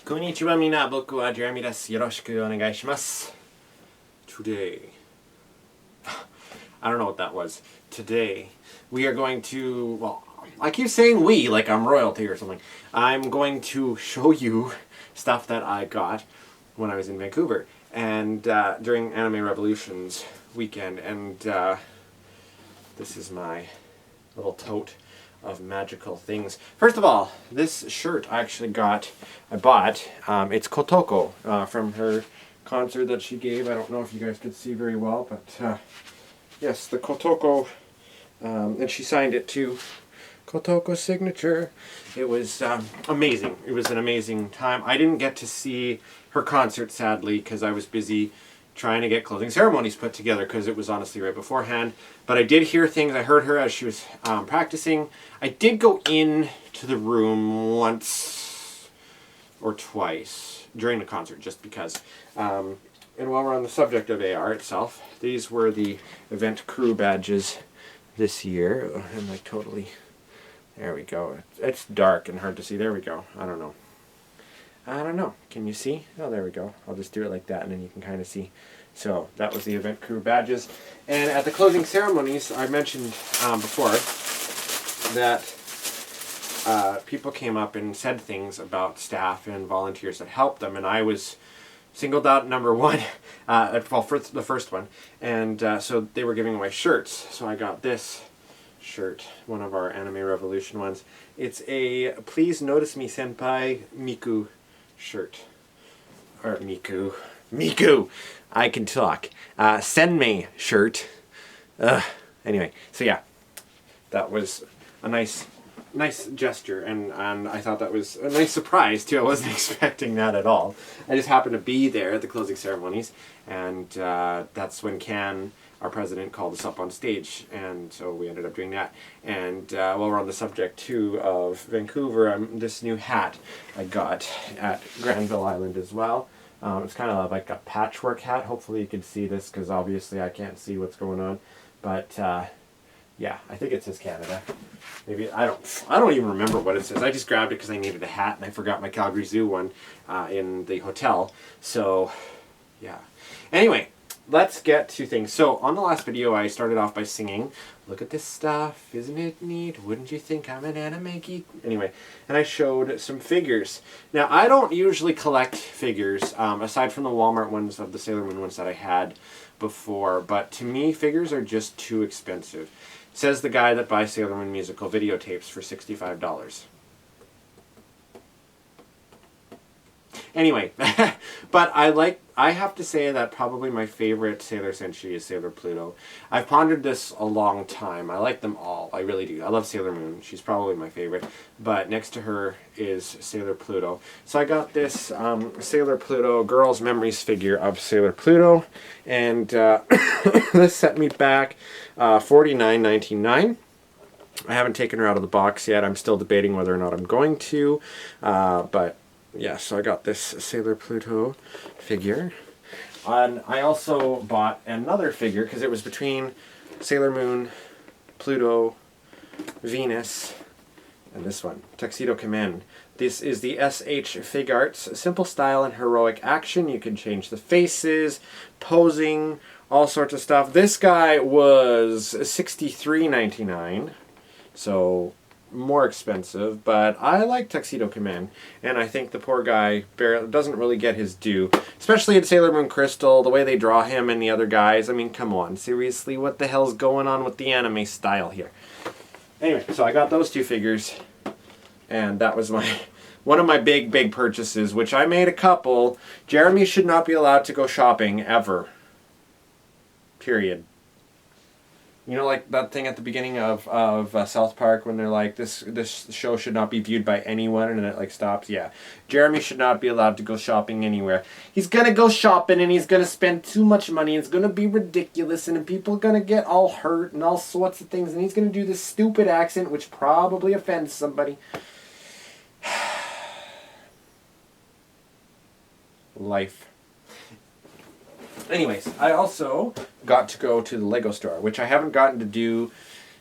Konnichiwa mina, boku wa Jeremy desu. Yoroshiku onegai shimasu. Today, I don't know what that was. Today, we are going to, well, I keep saying we like I'm royalty or something. I'm going to show you stuff that I got when I was in Vancouver and during Anime Revolutions weekend, and this is my little tote of magical things. First of all, this shirt I bought. It's Kotoko from her concert that she gave. I don't know if you guys could see very well, but yes, the Kotoko, and she signed it to Kotoko's signature. It was amazing. It was an amazing time. I didn't get to see her concert, sadly, because I was busy trying to get closing ceremonies put together, because it was honestly right beforehand. But I did hear things. I heard her as she was practicing. I did go in to the room once or twice during the concert, just because. And while we're on the subject of AR itself, these were the event crew badges this year. I'm like totally... There we go. It's dark and hard to see. There we go. I don't know. Can you see? Oh, there we go. I'll just do it like that and then you can kind of see. So that was the event crew badges. And at the closing ceremonies, I mentioned before that people came up and said things about staff and volunteers that helped them. And I was singled out number one, well, for the first one. And so they were giving away shirts. So I got this shirt, one of our Anime Revolution ones. It's a Please Notice Me Senpai Miku shirt. Or Miku! I can talk. Senmei shirt. Anyway, so yeah. That was a nice gesture, and I thought that was a nice surprise too. I wasn't expecting that at all. I just happened to be there at the closing ceremonies, and that's when Can, our president, called us up on stage, and so we ended up doing that. And while we're on the subject too of Vancouver, this new hat I got at Granville Island as well. It's kind of like a patchwork hat. Hopefully you can see this, because obviously I can't see what's going on. But yeah, I think it says Canada. Maybe I don't even remember what it says. I just grabbed it because I needed a hat and I forgot my Calgary Zoo one in the hotel. So yeah. Anyway, let's get to things. So on the last video I started off by singing, "Look at this stuff, isn't it neat? Wouldn't you think I'm an anime geek?" Anyway, and I showed some figures. Now I don't usually collect figures, aside from the Walmart ones of the Sailor Moon ones that I had before, but to me figures are just too expensive. Says the guy that buys Sailor Moon musical videotapes for $65. Anyway, but I have to say that probably my favorite Sailor Senshi is Sailor Pluto. I've pondered this a long time. I like them all. I really do. I love Sailor Moon. She's probably my favorite. But next to her is Sailor Pluto. So I got this Sailor Pluto Girls Memories figure of Sailor Pluto. And this set me back $49.99. I haven't taken her out of the box yet. I'm still debating whether or not I'm going to. But yeah, so I got this Sailor Pluto figure. And I also bought another figure because it was between Sailor Moon, Pluto, Venus, and this one, Tuxedo Command. This is the SH Fig Arts. Simple style and heroic action. You can change the faces, posing, all sorts of stuff. This guy was $63.99, so more expensive, but I like Tuxedo Command, and I think the poor guy doesn't really get his due, especially in Sailor Moon Crystal, the way they draw him and the other guys. I mean, come on, seriously, what the hell's going on with the anime style here? Anyway, so I got those two figures, and that was one of my big purchases, which I made a couple. Jeremy should not be allowed to go shopping, ever. Period. You know, like that thing at the beginning of South Park when they're like, this show should not be viewed by anyone, and then it like stops? Yeah. Jeremy should not be allowed to go shopping anywhere. He's gonna go shopping and he's gonna spend too much money. It's gonna be ridiculous and people are gonna get all hurt and all sorts of things, and he's gonna do this stupid accent which probably offends somebody. Life. Anyways, I also got to go to the Lego store, which I haven't gotten to do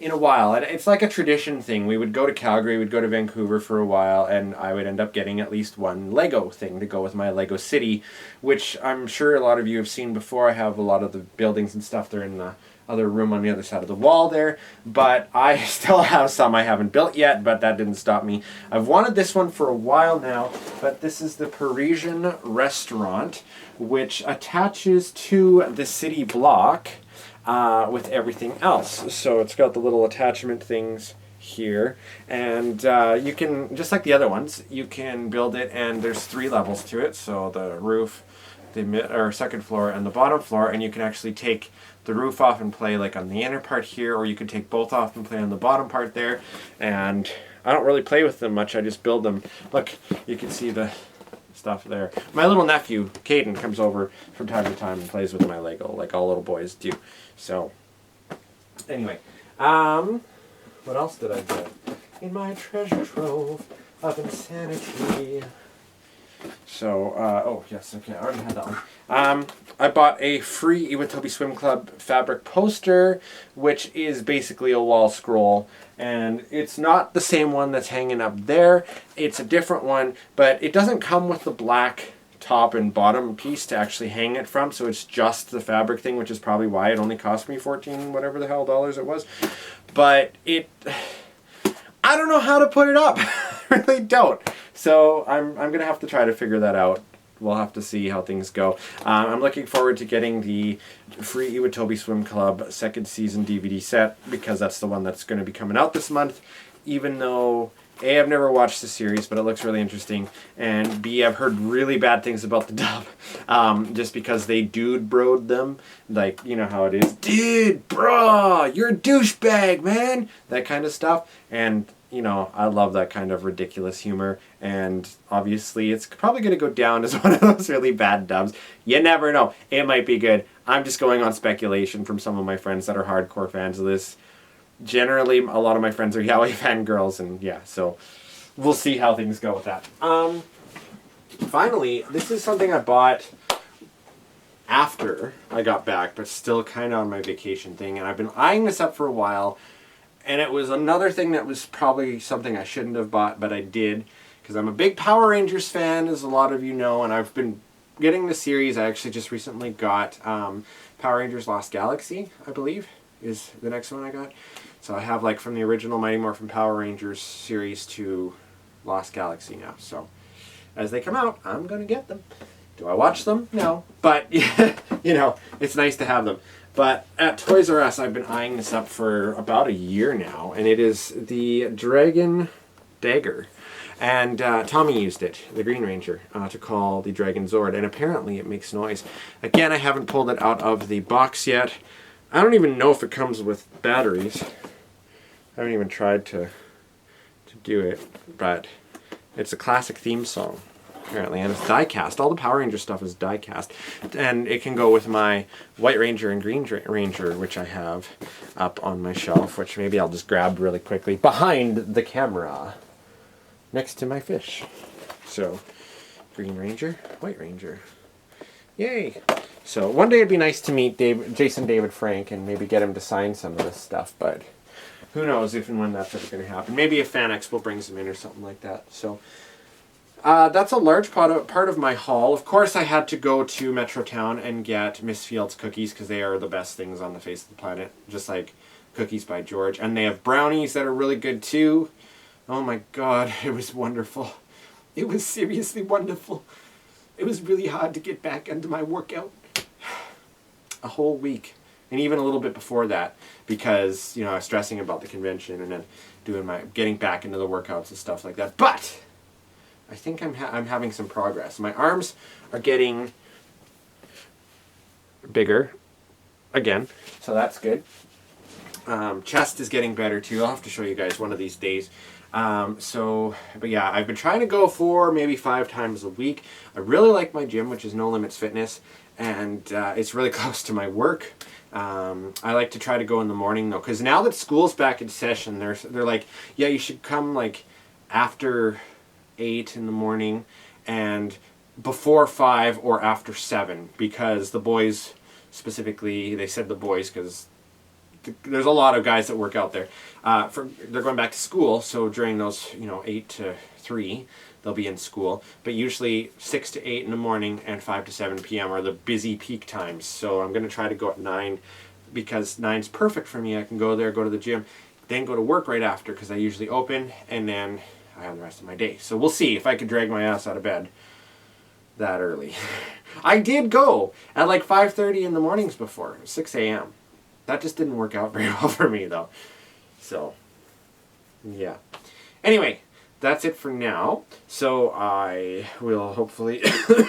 in a while. And it's like a tradition thing. We would go to Calgary, we'd go to Vancouver for a while, and I would end up getting at least one Lego thing to go with my Lego City, which I'm sure a lot of you have seen before. I have a lot of the buildings and stuff. They're in the other room on the other side of the wall there, but I still have some I haven't built yet, but that didn't stop me. I've wanted this one for a while now, but this is the Parisian restaurant, which attaches to the city block with everything else. So it's got the little attachment things here, and you can, just like the other ones, you can build it, and there's 3 levels to it. So the roof, the second floor, and the bottom floor, and you can actually take the roof off and play like on the inner part here, or you could take both off and play on the bottom part there. And I don't really play with them much, I just build them. Look, you can see the stuff there. My little nephew, Caden, comes over from time to time and plays with my Lego, like all little boys do. So, anyway, what else did I get in my treasure trove of insanity? So, oh yes, okay, I already had that one. I bought a free Iwatobi Swim Club fabric poster, which is basically a wall scroll. And it's not the same one that's hanging up there. It's a different one, but it doesn't come with the black top and bottom piece to actually hang it from, so it's just the fabric thing, which is probably why it only cost me 14 whatever the hell dollars it was. But I don't know how to put it up. I really don't. So I'm gonna have to try to figure that out. We'll have to see how things go. I'm looking forward to getting the free Iwatobi Swim Club second season DVD set, because that's the one that's going to be coming out this month, even though A, I've never watched the series, but it looks really interesting, and B, I've heard really bad things about the dub, just because they dude broed them, like, you know how it is, dude, bro, you're a douchebag, man, that kind of stuff. And you know, I love that kind of ridiculous humor, and obviously it's probably going to go down as one of those really bad dubs. You never know. It might be good. I'm just going on speculation from some of my friends that are hardcore fans of this. Generally, a lot of my friends are yaoi fangirls, and yeah, so we'll see how things go with that. Finally, this is something I bought after I got back, but still kind of on my vacation thing, and I've been eyeing this up for a while. And it was another thing that was probably something I shouldn't have bought, but I did, because I'm a big Power Rangers fan, as a lot of you know, and I've been getting the series. I actually just recently got Power Rangers Lost Galaxy, I believe, is the next one I got. So I have, like, from the original Mighty Morphin Power Rangers series to Lost Galaxy now. So as they come out, I'm going to get them. Do I watch them? No. But, you know, it's nice to have them. But at Toys R Us, I've been eyeing this up for about a year now, and it is the Dragon Dagger. And Tommy used it, the Green Ranger, to call the Dragon Zord, and apparently it makes noise. Again, I haven't pulled it out of the box yet. I don't even know if it comes with batteries. I haven't even tried to do it, but it's a classic theme song, apparently, and it's die-cast. All the Power Ranger stuff is die-cast, and it can go with my White Ranger and Green Ranger, which I have up on my shelf, which maybe I'll just grab really quickly behind the camera, next to my fish. So, Green Ranger, White Ranger. Yay! So, one day it'd be nice to meet Jason David Frank and maybe get him to sign some of this stuff, but who knows if and when that's ever going to happen. Maybe a Fan Expo brings him in or something like that. So, that's a large part of my haul. Of course, I had to go to Metrotown and get Miss Field's cookies, because they are the best things on the face of the planet, just like Cookies by George. And they have brownies that are really good too. Oh my god, it was wonderful. It was seriously wonderful. It was really hard to get back into my workout. A whole week. And even a little bit before that, because, you know, I was stressing about the convention and then getting back into the workouts and stuff like that. But I think I'm having some progress. My arms are getting bigger again, so that's good. Chest is getting better too. I'll have to show you guys one of these days. But yeah, I've been trying to go 4, maybe 5 times a week. I really like my gym, which is No Limits Fitness, and it's really close to my work. I like to try to go in the morning though, because now that school's back in session, they're like, yeah, you should come like after 8 in the morning and before 5 or after 7, because the boys, specifically, they said the boys because there's a lot of guys that work out there. They're going back to school, so during those 8 to 3, they'll be in school. But usually 6 to 8 in the morning and 5 to 7 p.m. are the busy peak times. So I'm going to try to go at 9 because 9's perfect for me. I can go there, go to the gym, then go to work right after because I usually open, and then I have the rest of my day. So we'll see if I can drag my ass out of bed that early. I did go at like 5:30 in the mornings before, 6 a.m. That just didn't work out very well for me though. So, yeah. Anyway, that's it for now. So I will hopefully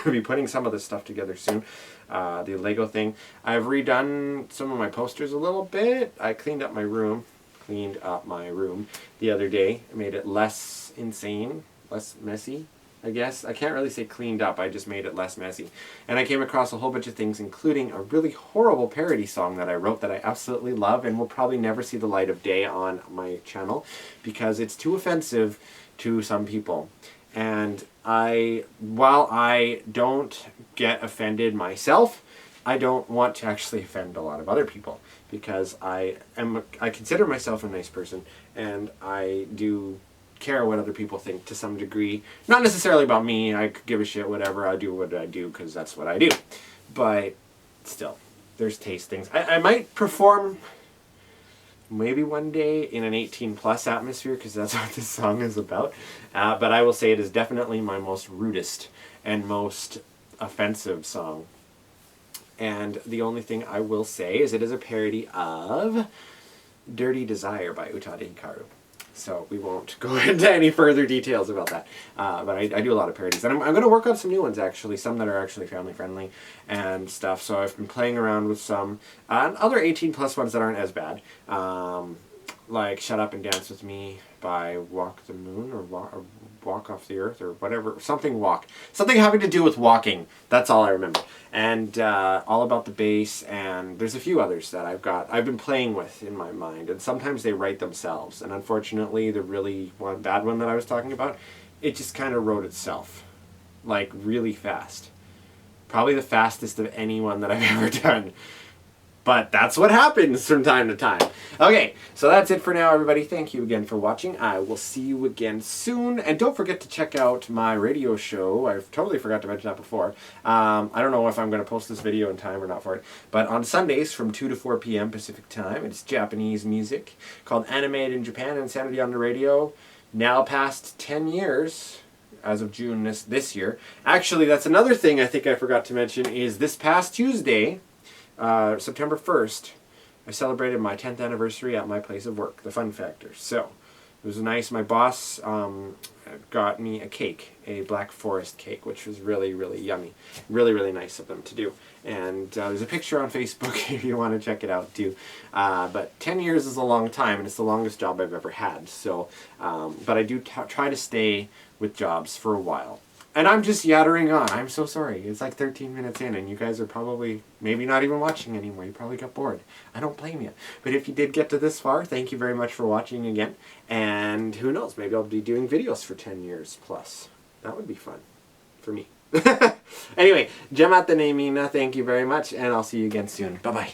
be putting some of this stuff together soon. The Lego thing. I've redone some of my posters a little bit. I cleaned up my room the other day. I made it less insane, less messy, I guess. I can't really say cleaned up, I just made it less messy. And I came across a whole bunch of things, including a really horrible parody song that I wrote that I absolutely love and will probably never see the light of day on my channel because it's too offensive to some people. And while I don't get offended myself, I don't want to actually offend a lot of other people because I consider myself a nice person, and I do care what other people think to some degree. Not necessarily about me. I could give a shit whatever. I do what I do because that's what I do. But still, there's taste things. I might perform maybe one day in an 18+ atmosphere because that's what this song is about. But I will say it is definitely my most rudest and most offensive song. And the only thing I will say is it is a parody of Dirty Desire by Utada Hikaru. So we won't go into any further details about that. But I do a lot of parodies. And I'm going to work on some new ones, actually. Some that are actually family-friendly and stuff. So I've been playing around with some other 18+ ones that aren't as bad. Like Shut Up and Dance With Me by Walk the Moon or Walk Off the Earth or whatever. Something having to do with walking. That's all I remember. And All About the Bass, and there's a few others that I've been playing with in my mind, and sometimes they write themselves, and unfortunately the really bad one that I was talking about, it just kind of wrote itself, like really fast. Probably the fastest of any one that I've ever done. But that's what happens from time to time. Okay, so that's it for now, everybody. Thank you again for watching. I will see you again soon. And don't forget to check out my radio show. I totally forgot to mention that before. I don't know if I'm going to post this video in time or not for it. But on Sundays from 2 to 4 p.m. Pacific time, it's Japanese music called Animated in Japan, Insanity on the Radio. Now past 10 years. As of June this year. Actually, that's another thing I think I forgot to mention is this past Tuesday, September 1st, I celebrated my 10th anniversary at my place of work, the Fun Factor. So, it was nice. My boss got me a cake, a Black Forest cake, which was really, really yummy. Really, really nice of them to do. And there's a picture on Facebook if you want to check it out too. But 10 years is a long time, and it's the longest job I've ever had. So, but I do try to stay with jobs for a while. And I'm just yattering on. I'm so sorry. It's like 13 minutes in, and you guys are probably maybe not even watching anymore. You probably got bored. I don't blame you. But if you did get to this far, thank you very much for watching again. And who knows, maybe I'll be doing videos for 10 years plus. That would be fun for me. Anyway, Gemma Nemina, thank you very much, and I'll see you again soon. Bye-bye.